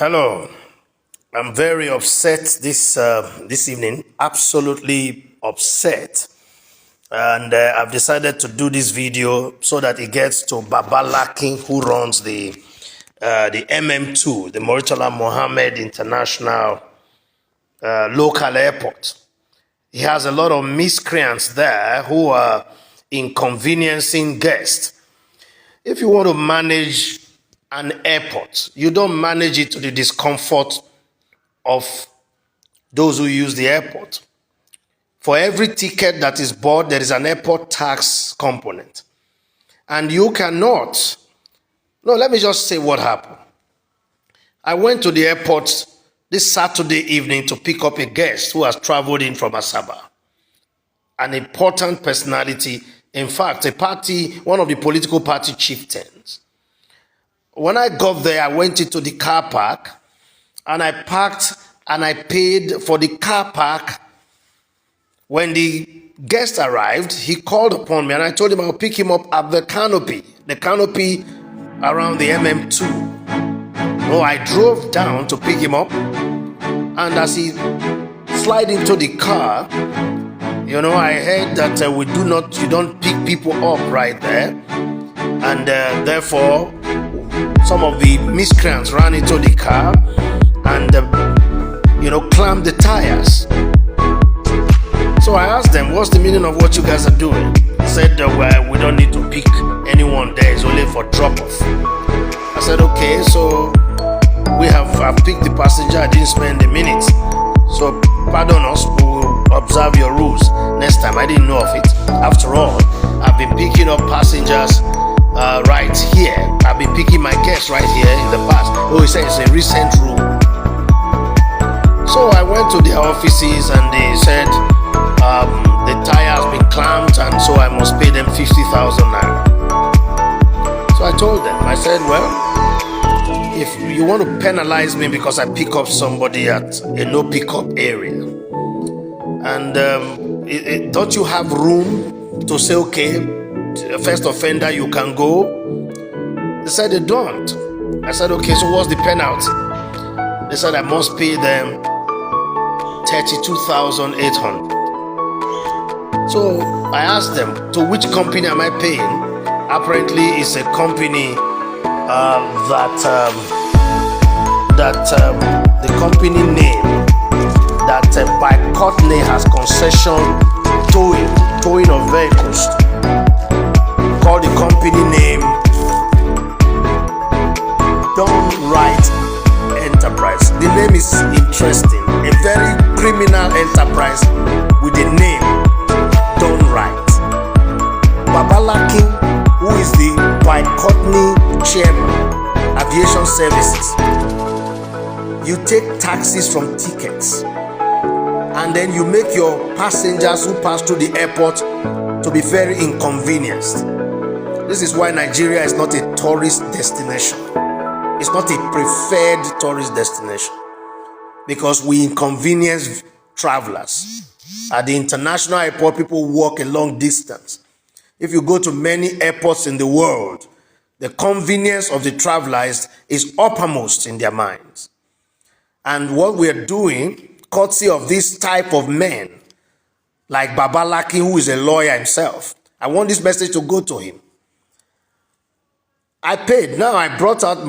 Hello, I'm very upset this evening, absolutely upset. And I've decided to do this video so that it gets to Baba Lakin, who runs the MM2, the Murtala Mohammed International local airport. He has a lot of miscreants there who are inconveniencing guests. If you want to manage an airport, you don't manage it to the discomfort of those who use the airport. For every ticket that is bought, there is an airport tax component. And you cannot. No, let me just say what happened. I went to the airport this Saturday evening to pick up a guest who has traveled in from Asaba. An important personality, in fact, one of the political party chieftains. When I got there, I went into the car park and I parked and I paid for the car park. When the guest arrived, he called upon me and I told him I'll pick him up at the canopy around the MM2. So I drove down to pick him up, and as he slid into the car, I heard that you don't pick people up right there, and therefore some of the miscreants ran into the car and clamped the tires. So I asked them, what's the meaning of what you guys are doing? They said, we don't need to pick anyone there, it's only for drop-off. I said, okay, so I've picked the passenger, I didn't spend a minute. So pardon us, we will observe your rules next time. I didn't know of it. After all, I've been picking up passengers right here. I've been picking my guests right here in the past. Oh, he said it's a recent rule. So I went to their offices and they said the tire has been clamped and so I must pay them 50,000 naira. So I told them, I said, well, if you want to penalize me because I pick up somebody at a no pickup area, and don't you have room to say, okay, first offender, you can go? They said they don't. I said, okay, so what's the penalty? They said I must pay them 32,800. So I asked them, to which company am I paying? Apparently it's a company the company name that by Courtney has concession towing of vehicles. Call the company name Don't Right Enterprise. The name is interesting. A very criminal enterprise with the name Don't Right. Baba Lakin, who is the by Courtney chairman, aviation services. You take taxes from tickets and then you make your passengers who pass through the airport to be very inconvenienced. This is why Nigeria is not a tourist destination. It's not a preferred tourist destination because we inconvenience travelers. At the international airport, people walk a long distance. If you go to many airports in the world, the convenience of the traveler is uppermost in their minds. And what we are doing, courtesy of this type of men, like Baba Laki, who is a lawyer himself, I want this message to go to him. I paid. Now I brought out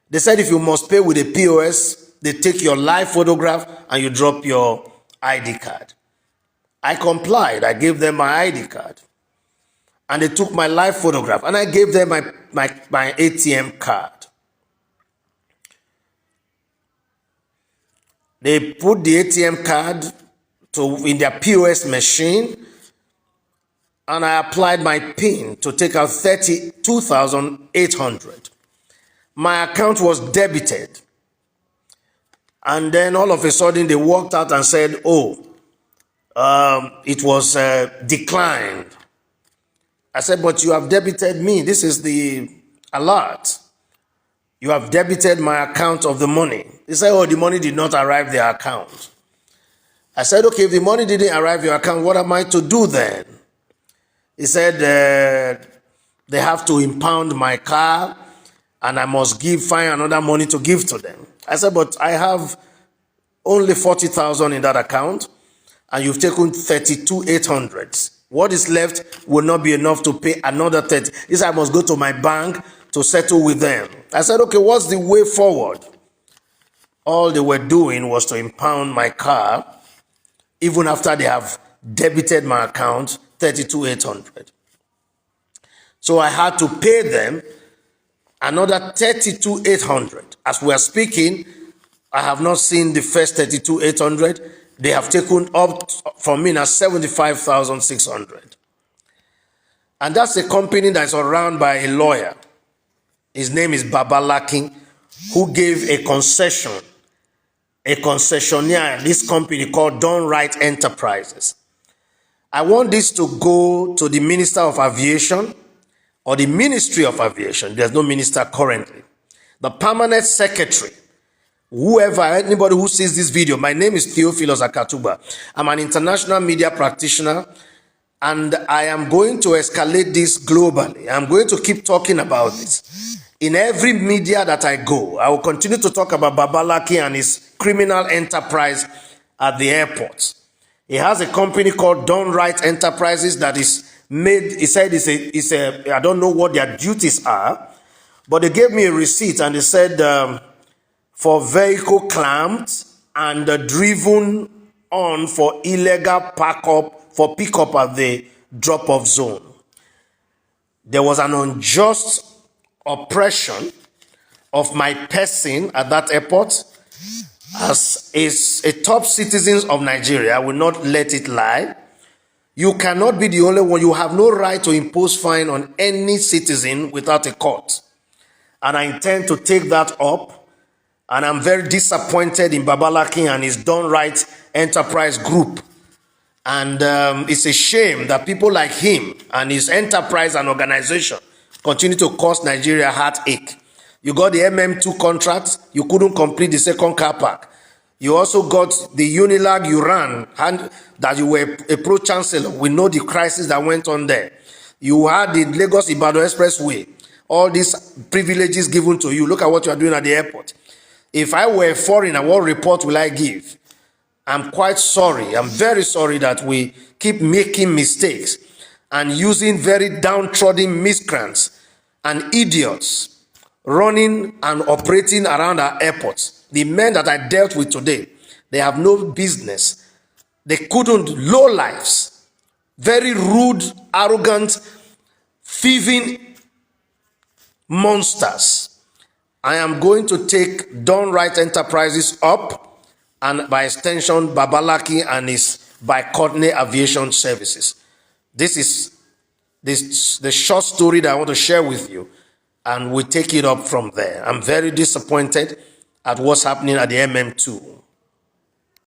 they said if you must pay with a POS, they take your live photograph and you drop your ID card. I complied. I gave them my ID card. And they took my live photograph and I gave them my ATM card. They put the ATM card in their POS machine and I applied my PIN to take out 32,800. My account was debited. And then all of a sudden they walked out and said, it was declined. I said, but you have debited me. This is the Alot. You have debited my account of the money. They said, the money did not arrive their account. I said, okay, if the money didn't arrive your account, what am I to do then? He said, they have to impound my car and I must find another money to give to them. I said, but I have only 40,000 in that account, and you've taken 32,800. What is left will not be enough to pay another 30. This I must go to my bank to settle with them. I said, okay, what's the way forward? All they were doing was to impound my car, even after they have debited my account 32,800. So I had to pay them another 32,800. As we are speaking, I have not seen the first 32,800. They have taken up from me now 75,600. And that's a company that's run by a lawyer. His name is Babalaki, who gave a concessionaire, this company called Done Right Enterprises. I want this to go to the Minister of Aviation or the Ministry of Aviation. There's no minister currently. The permanent secretary, whoever, anybody who sees this video. My name is Theophilus Akatuba. I'm an international media practitioner, and I am going to escalate this globally. I'm going to keep talking about this. In every media that I go, I will continue to talk about Babalaki and his criminal enterprise at the airport. He has a company called Done Right Enterprises that is made, he said it's a I don't know what their duties are, but they gave me a receipt and they said for vehicle clamped and driven on for illegal pickup at the drop-off zone. There was an unjust oppression of my person at that airport. As a top citizen of Nigeria, I will not let it lie. You cannot be the only one. You have no right to impose fine on any citizen without a court. And I intend to take that up. And I'm very disappointed in Babalaki and his Done Right Enterprise Group. And it's a shame that people like him and his enterprise and organization continue to cause Nigeria heartache. You got the MM2 contract, you couldn't complete the second car park. You also got the Unilag you ran, and that you were a pro-chancellor. We know the crisis that went on there. You had the Lagos-Ibadan Expressway. All these privileges given to you. Look at what you are doing at the airport. If I were a foreigner, what report will I give? I'm quite sorry. I'm very sorry that we keep making mistakes and using very downtrodden miscreants and idiots running and operating around our airports. The men that I dealt with today, they have no business. They couldn't, low lives, very rude, arrogant, thieving monsters. I am going to take Done Right Enterprises up, and by extension, Babalaki and his Courtney Aviation Services. This is the short story that I want to share with you, and we take it up from there. I'm very disappointed at what's happening at the MM2.